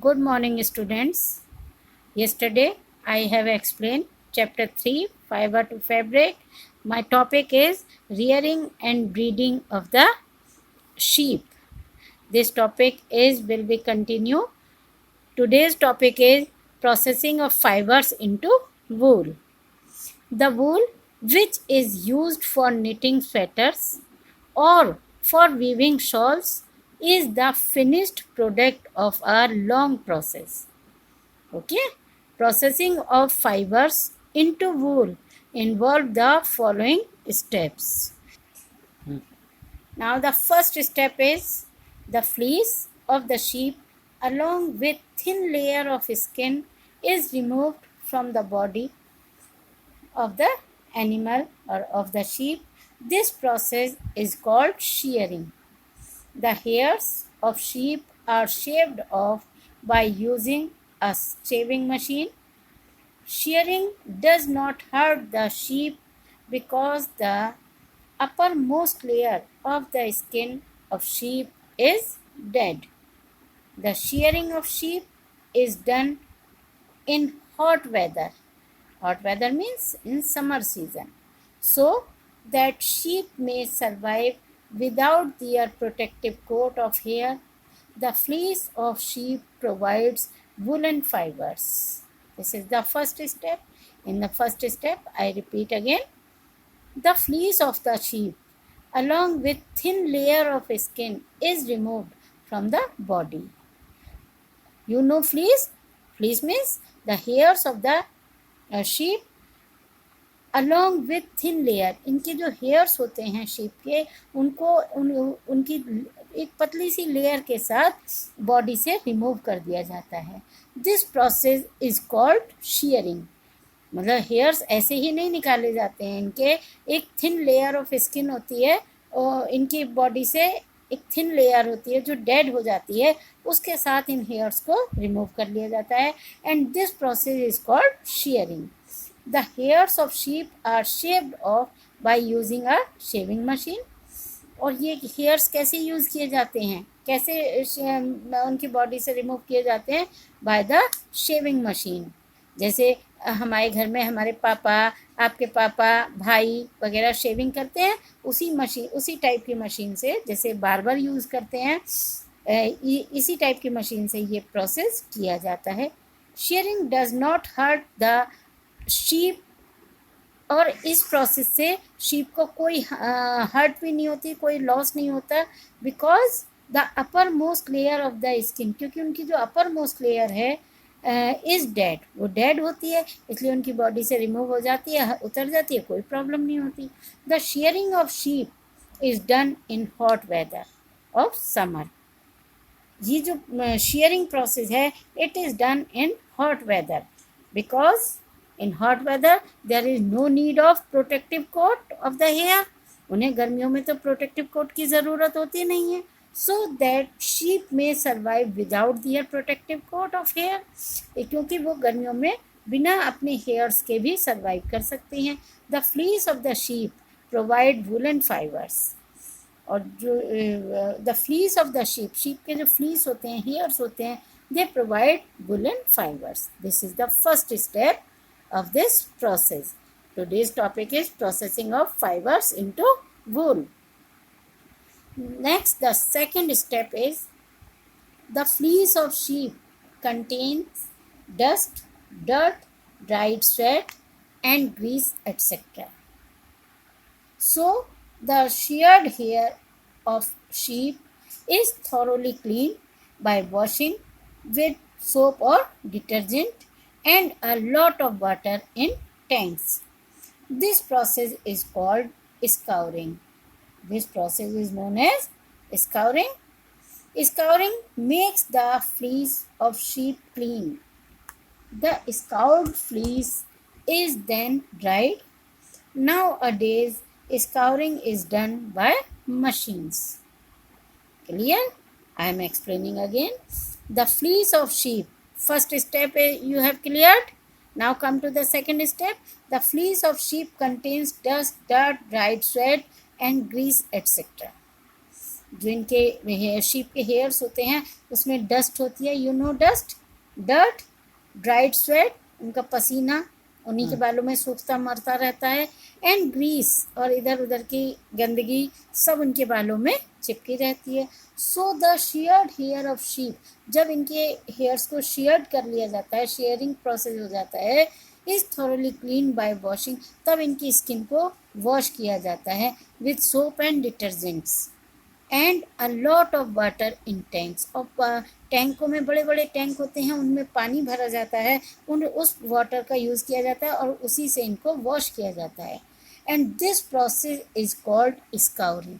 Good morning, students. Yesterday, I have explained chapter 3, Fiber to Fabric. My topic is rearing and breeding of the sheep. This topic will be continued. Today's topic is processing of fibers into wool. The wool, which is used for knitting sweaters or for weaving shawls, is the finished product of a long process. Okay, processing of fibers into wool involve the following steps. Now the first step is the fleece of the sheep along with thin layer of skin is removed from the body of the animal or of the sheep. This process is called shearing. The hairs of sheep are shaved off by using a shaving machine. Shearing does not hurt the sheep because the uppermost layer of the skin of sheep is dead. The shearing of sheep is done in hot weather. Hot weather means in summer season, so that sheep may survive without their protective coat of hair. The fleece of sheep provides woolen fibers. This is the first step. In the first step, I repeat again, the fleece of the sheep along with thin layer of skin is removed from the body. You know fleece? Fleece means the hairs of the sheep along with thin layer. इनके जो hairs होते हैं sheep के, उनको उनकी एक पतली सी layer के साथ बॉडी से रिमूव कर दिया जाता है. This process is called sharing. मतलब हेयर्स ऐसे ही नहीं निकाले जाते हैं. इनके एक थिन लेयर ऑफ स्किन होती है और इनकी बॉडी से एक थिन लेयर होती है जो डेड हो जाती है, उसके साथ इन हेयर्स को रिमूव कर लिया जाता है. And this process is called sharing. The hairs of sheep are shaved off by using a shaving machine. और ये हेयर्स कैसे यूज़ किए जाते हैं, कैसे उनकी बॉडी से रिमूव किए जाते हैं? By the shaving machine. जैसे हमारे घर में हमारे पापा, आपके पापा, भाई वगैरह शेविंग करते हैं, उसी टाइप की मशीन से, जैसे बार्बर यूज़ करते हैं, इसी टाइप की मशीन से ये प्रोसेस किया जाता है. Shearing does not hurt the sheep. और इस प्रोसेस से शीप को कोई हर्ट भी नहीं होती, कोई लॉस नहीं होता, because the upper most layer of the skin, क्योंकि उनकी जो अपर मोस्ट लेयर है इज डेड, वो डेड होती है, इसलिए उनकी बॉडी से रिमूव हो जाती है, उतर जाती है, कोई प्रॉब्लम नहीं होती. The shearing of sheep is done in hot weather of summer. ये जो शेयरिंग प्रोसेस है, it is done in hot weather because in hot weather there is no need of protective coat of the hair. उन्हें गर्मियों में तो protective coat की ज़रूरत होती नहीं है, so that sheep may survive without their protective coat of hair. क्योंकि वो गर्मियों में बिना अपने हेयर्स के भी सर्वाइव कर सकती हैं. The fleece of the sheep provide woolen fibers. और जो the fleece of the sheep के जो fleece होते हैं, हेयर्स होते हैं, they provide woolen fibers. This is the first step of this process. Today's topic is processing of fibers into wool. Next, the second step is the fleece of sheep contains dust, dirt, dried sweat and grease, etc. So the sheared hair of sheep is thoroughly cleaned by washing with soap or detergent and a lot of water in tanks. This process is called scouring. This process is known as scouring. Scouring makes the fleece of sheep clean. The scoured fleece is then dried. Nowadays, scouring is done by machines. Clear? I am explaining again. The fleece of sheep. First step you have cleared. Now come to the second step. The fleece of sheep contains dust, dirt, dried sweat and grease, etc. जो इनके sheep के hairs होते हैं उसमें dust होती है, you know dust, dirt, dried sweat, उनका पसीना उन्हीं के बालों में सूखता मरता रहता है, एंड ग्रीस, और इधर उधर की गंदगी सब उनके बालों में चिपकी रहती है। So the sheared hair of sheep, जब इनके हेयर्स को शेयर्ड कर लिया जाता है, शेयरिंग प्रोसेस हो जाता है, is thoroughly clean bye washing, तब इनकी स्किन को वॉश किया जाता है with soap and detergents and a lot of water in tanks, और टैंकों में बड़े बड़े टैंक होते हैं, उनमें पानी भरा जाता है, उस वाटर का यूज़ किया जाता है और उसी से इनको वॉश किया जाता है। And this process is called scouring.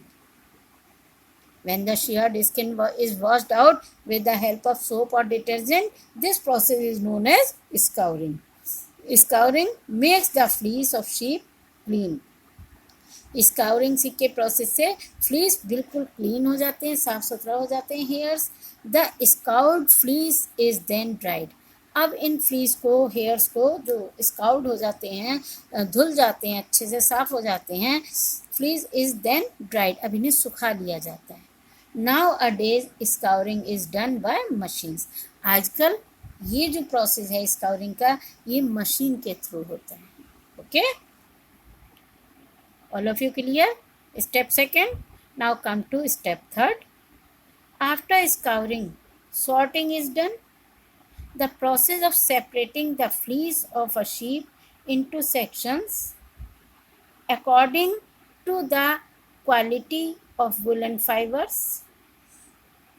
When the sheared skin is washed out with the help of soap or detergent, this process is known as scouring. Scouring makes the fleece of sheep clean. Scouring के process से fleece बिल्कुल clean हो जाते हैं, साफ सुथरा हो जाते हैं hairs. The scoured fleece is then dried, अब इन फ्लीस को, हेयर्स को जो स्काउड हो जाते हैं, धुल जाते हैं, अच्छे से साफ हो जाते हैं, फ्लीस इज देन ड्राइड, अब इन्हें सुखा लिया जाता है। Nowadays scouring is done by machines, आजकल ये जो प्रोसेस है स्काउरिंग का, ये मशीन के थ्रू होता है। Okay, all of you clear? Step second. Now come to step third. After scouring, sorting is done. The process of separating the fleece of a sheep into sections according to the quality of woolen fibers.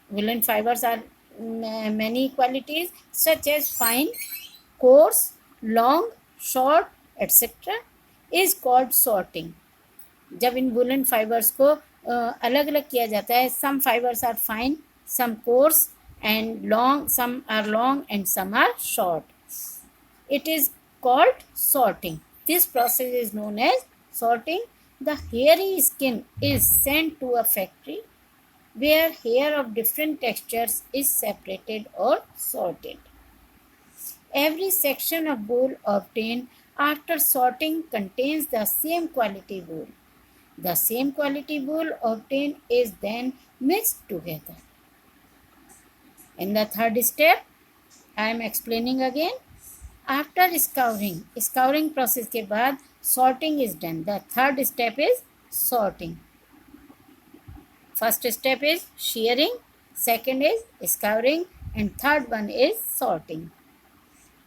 Woolen fibers are many qualities such as fine, coarse, long, short, etc. is called sorting. जब इन woollen fibres को अलग अलग किया जाता है, some fibres are fine, some coarse and long, some are long and some are short, it is called sorting. This process is known as sorting. The hairy skin is sent to a factory where hair of different textures is separated और sorted. Every section of wool obtained after sorting contains the same quality wool. The same quality wool obtained is then mixed together. In the third step, I am explaining again. After scouring process के बाद sorting is done. The third step is sorting. First step is shearing, second is scouring, and third one is sorting.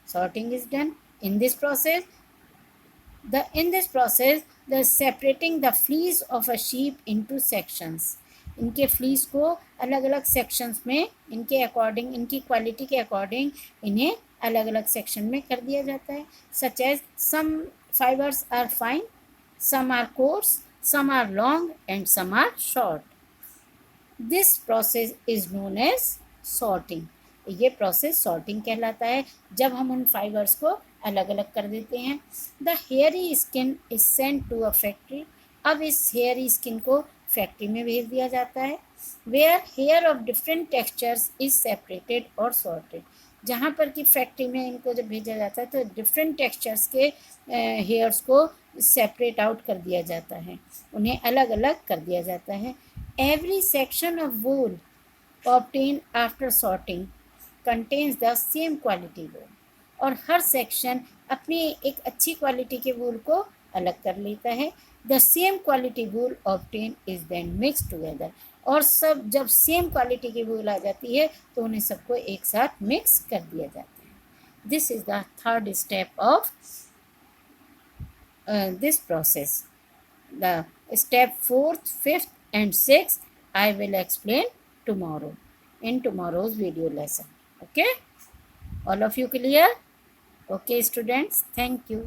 Sorting is done. In this process, the separating the fleece of a sheep into sections. इनके fleece को अलग अलग sections में इनके according, इनकी quality के according इन्हें अलग अलग सेक्शन में कर दिया जाता है। Such as some fibres are fine, some are coarse, some are long and some are short. This process is known as sorting. ये प्रोसेस सॉर्टिंग कहलाता है, जब हम उन फाइबर्स को अलग अलग कर देते हैं। The hairy skin is sent to a factory, अब इस हेयरी स्किन को फैक्ट्री में भेज दिया जाता है। Where hair of different textures is separated और सॉर्टेड, जहाँ पर कि फैक्ट्री में इनको जब भेजा जाता है तो डिफरेंट टेक्सचर्स के हेयर्स को सेपरेट आउट कर दिया जाता है, उन्हें अलग अलग कर दिया जाता है। Every section of wool obtain after sorting contains the same quality wool, और हर सेक्शन अपनी एक अच्छी क्वालिटी के वूल को अलग कर लेता है। The same quality wool obtain is then mix together, और सब जब सेम क्वालिटी की वूल आ जाती है तो उन्हें सबको एक साथ मिक्स कर दिया जाता है। This is the third step of this process. The step fourth, fifth and sixth I will explain tomorrow in tomorrow's video lesson. Okay? All of you clear? Okay, students. Thank you.